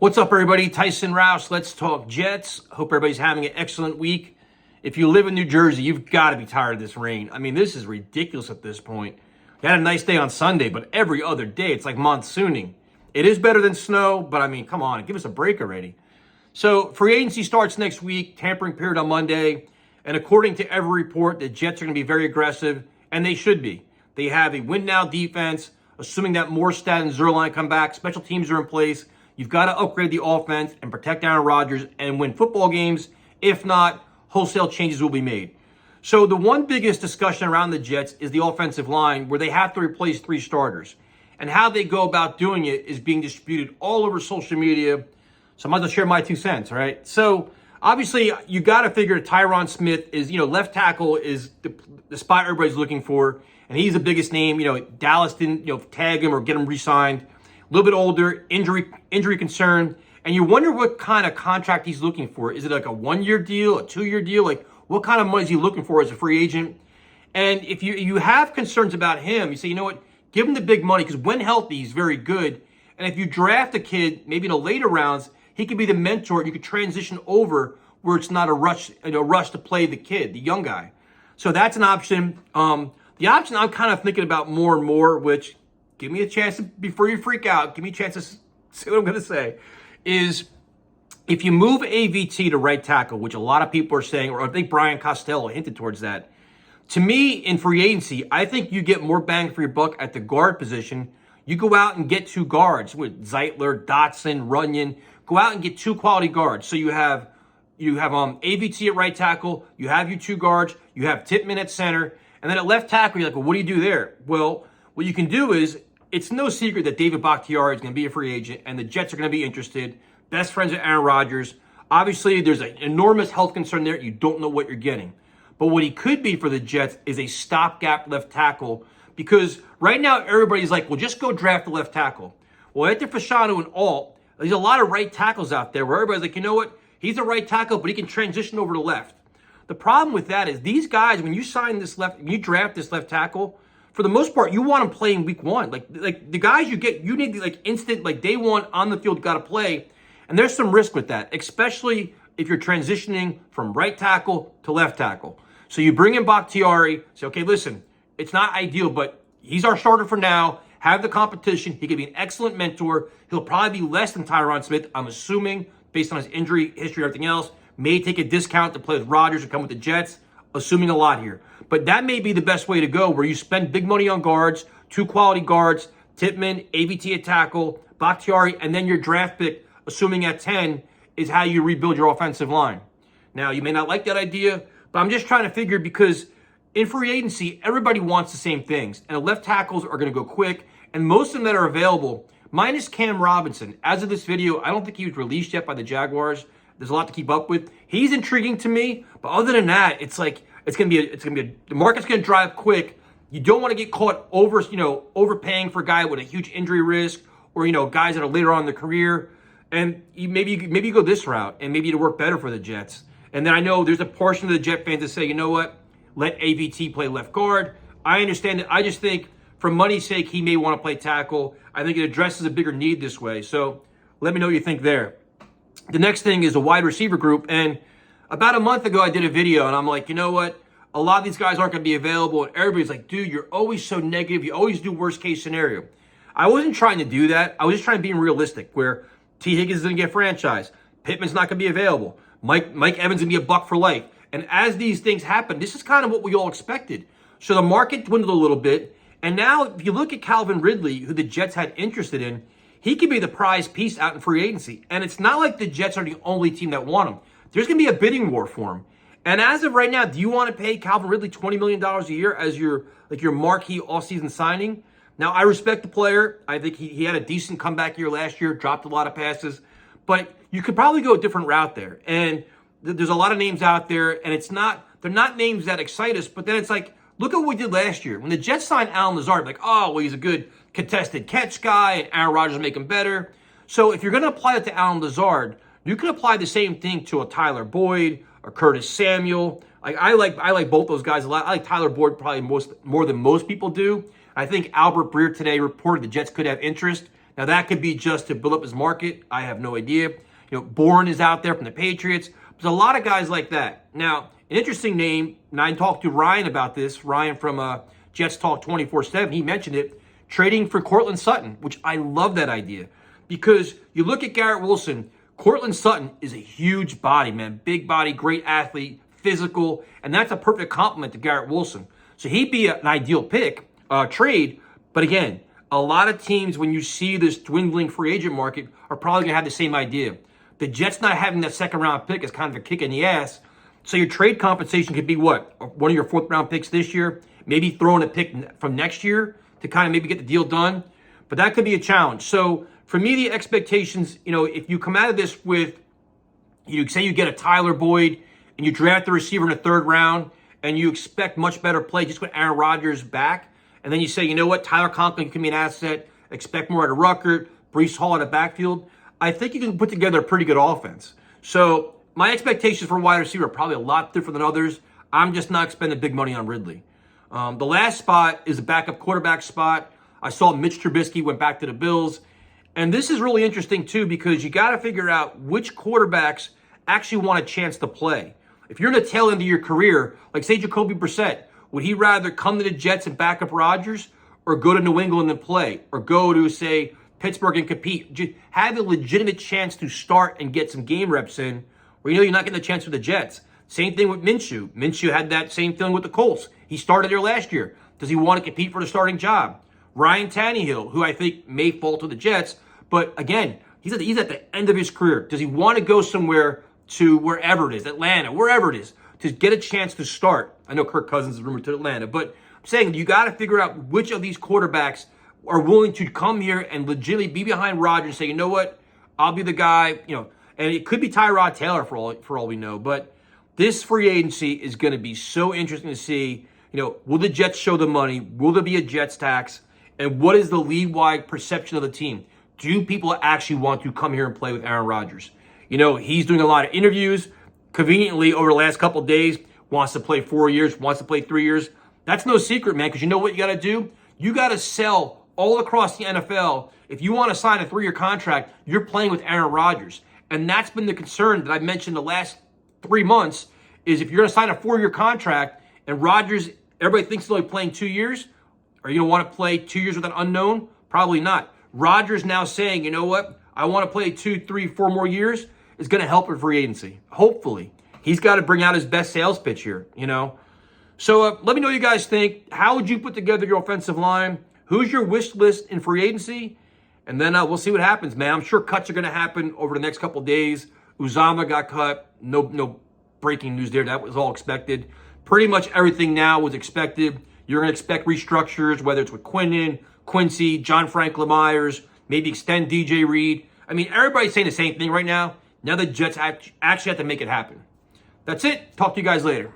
What's up, everybody? Tyson Roush. Let's talk Jets. Hope everybody's having an excellent week. If you live in New Jersey, you've got to be tired of this rain. I mean, this is ridiculous at this point. We had a nice day on Sunday, but every other day it's like monsooning. It is better than snow, but I mean, come on, give us a break already. So, free agency starts next week, tampering period on Monday, and according to every report, the Jets are going to be very aggressive, and they should be. They have a win-now defense, assuming that Morstead and Zuerlein come back, special teams are in place. You've got to upgrade the offense and protect Aaron Rodgers and win football games. If not, wholesale changes will be made. So the one biggest discussion around the Jets is the offensive line, where they have to replace 3 starters. And how they go about doing it is being disputed all over social media. So I might as well share my 2 cents, all right? So obviously, you got to figure Tyron Smith is, left tackle is the spot everybody's looking for. And he's the biggest name. Dallas didn't, tag him or get him re-signed. A little bit older, injury concern, and you wonder what kind of contract he's looking for. Is it like a 1-year deal, a 2-year deal? Like, what kind of money is he looking for as a free agent? And if you have concerns about him, you say, you know what, give him the big money, because when healthy, he's very good. And if you draft a kid, maybe in the later rounds, he could be the mentor. You could transition over where it's not a rush to play the kid, the young guy. So that's an option. The option I'm kind of thinking about more and more, which, give me a chance before you freak out. Give me a chance to say what I'm going to say. Is if you move AVT to right tackle, which a lot of people are saying, or I think Brian Costello hinted towards that. To me, in free agency, I think you get more bang for your buck at the guard position. You go out and get 2 guards with Zeitler, Dotson, Runyon. Go out and get 2 quality guards. So you have AVT at right tackle. You have your 2 guards. You have Tippmann at center. And then at left tackle, you're like, well, what do you do there? Well, what you can do is, it's no secret that David Bakhtiari is going to be a free agent, and the Jets are going to be interested. Best friends with Aaron Rodgers. Obviously, there's an enormous health concern there. You don't know what you're getting. But what he could be for the Jets is a stopgap left tackle, because right now everybody's like, well, just go draft the left tackle. Well, after Fashanu and Alt, there's a lot of right tackles out there where everybody's like, you know what? He's a right tackle, but he can transition over to left. The problem with that is these guys, when you draft this left tackle, for the most part, you want them playing week 1. Like the guys you get, you need instant, day 1 on the field, got to play. And there's some risk with that, especially if you're transitioning from right tackle to left tackle. So you bring in Bakhtiari, say, okay, listen, it's not ideal, but he's our starter for now. Have the competition. He could be an excellent mentor. He'll probably be less than Tyron Smith, I'm assuming, based on his injury history and everything else. May take a discount to play with Rodgers and come with the Jets, assuming a lot here. But that may be the best way to go, where you spend big money on guards, 2 quality guards, Tippmann, AVT at tackle, Bakhtiari, and then your draft pick, assuming at 10, is how you rebuild your offensive line. Now, you may not like that idea, but I'm just trying to figure, because in free agency, everybody wants the same things, and the left tackles are going to go quick, and most of them that are available, minus Cam Robinson. As of this video, I don't think he was released yet by the Jaguars. There's a lot to keep up with. He's intriguing to me, but other than that, it's like, the market's going to drive quick. You don't want to get caught overpaying for a guy with a huge injury risk, or, guys that are later on in their career. And maybe you go this route, and maybe it'll work better for the Jets. And then I know there's a portion of the Jet fans that say, you know what, let AVT play left guard. I understand it. I just think for money's sake, he may want to play tackle. I think it addresses a bigger need this way. So let me know what you think there. The next thing is a wide receiver group. And about a month ago, I did a video, and I'm like, you know what? A lot of these guys aren't going to be available. And everybody's like, dude, you're always so negative. You always do worst case scenario. I wasn't trying to do that. I was just trying to be realistic, where T. Higgins is going to get franchised. Pittman's not going to be available. Mike Evans is going to be a buck for life. And as these things happen, this is kind of what we all expected. So the market dwindled a little bit. And now, if you look at Calvin Ridley, who the Jets had interested in, he could be the prize piece out in free agency. And it's not like the Jets are the only team that want him. There's going to be a bidding war for him. And as of right now, do you want to pay Calvin Ridley $20 million a year as your marquee all-season signing? Now, I respect the player. I think he had a decent comeback year last year, dropped a lot of passes. But you could probably go a different route there. And there's a lot of names out there, and they're not names that excite us. But then it's like, look at what we did last year. When the Jets signed Allen Lazard, like, oh, well, he's a good contested catch guy, and Aaron Rodgers will make him better. So if you're going to apply it to Allen Lazard, you can apply the same thing to a Tyler Boyd, or Curtis Samuel. I like both those guys a lot. I like Tyler Boyd probably more than most people do. I think Albert Breer today reported the Jets could have interest. Now, that could be just to build up his market. I have no idea. Bourne is out there from the Patriots. There's a lot of guys like that. Now, an interesting name, and I talked to Ryan about this, Ryan from Jets Talk 24/7. He mentioned it, trading for Courtland Sutton, which I love that idea. Because you look at Garrett Wilson, Courtland Sutton is a huge body, man. Big body, great athlete, physical, and that's a perfect complement to Garrett Wilson. So he'd be an ideal pick, trade. But again, a lot of teams, when you see this dwindling free agent market, are probably going to have the same idea. The Jets not having that second round pick is kind of a kick in the ass. So your trade compensation could be what? One of your fourth round picks this year, maybe throwing a pick from next year to kind of maybe get the deal done. But that could be a challenge. So for me, the expectations, if you come out of this with, say you get a Tyler Boyd and you draft the receiver in the third round and you expect much better play just with Aaron Rodgers back, and then you say, you know what, Tyler Conklin can be an asset, expect more out of Ruckert, Breece Hall in the backfield, I think you can put together a pretty good offense. So my expectations for wide receiver are probably a lot different than others. I'm just not spending big money on Ridley. The last spot is the backup quarterback spot. I saw Mitch Trubisky went back to the Bills. And this is really interesting, too, because you got to figure out which quarterbacks actually want a chance to play. If you're in the tail end of your career, like, say, Jacoby Brissett, would he rather come to the Jets and back up Rodgers or go to New England and play or go to, say, Pittsburgh and compete? Just have a legitimate chance to start and get some game reps in where you're not getting a chance with the Jets. Same thing with Minshew. Minshew had that same feeling with the Colts. He started there last year. Does he want to compete for the starting job? Ryan Tannehill, who I think may fall to the Jets, but again, he's at the end of his career. Does he want to go somewhere to wherever it is, Atlanta, wherever it is, to get a chance to start? I know Kirk Cousins is rumored to Atlanta, but I'm saying you got to figure out which of these quarterbacks are willing to come here and legitimately be behind Rodgers and say, you know what, I'll be the guy, and it could be Tyrod Taylor for all we know. But this free agency is going to be so interesting to see. Will the Jets show the money? Will there be a Jets tax? And what is the league-wide perception of the team? Do people actually want to come here and play with Aaron Rodgers? He's doing a lot of interviews. Conveniently, over the last couple of days, wants to play 4 years, wants to play 3 years. That's no secret, man, because you know what you got to do? You got to sell all across the NFL. If you want to sign a 3-year contract, you're playing with Aaron Rodgers. And that's been the concern that I mentioned the last 3 months, is if you're going to sign a 4-year contract and Rodgers, everybody thinks he's only playing 2 years, are you going to want to play 2 years with an unknown? Probably not. Rodgers now saying, you know what, I want to play 2, 3, 4 more years is going to help with free agency. Hopefully. He's got to bring out his best sales pitch here, So let me know what you guys think. How would you put together your offensive line? Who's your wish list in free agency? And then we'll see what happens, man. I'm sure cuts are going to happen over the next couple of days. Uzomah got cut. No breaking news there. That was all expected. Pretty much everything now was expected. You're going to expect restructures, whether it's with Quinnen, Quincy, John Franklin Myers, maybe extend DJ Reed. I mean, everybody's saying the same thing right now. Now the Jets actually have to make it happen. That's it. Talk to you guys later.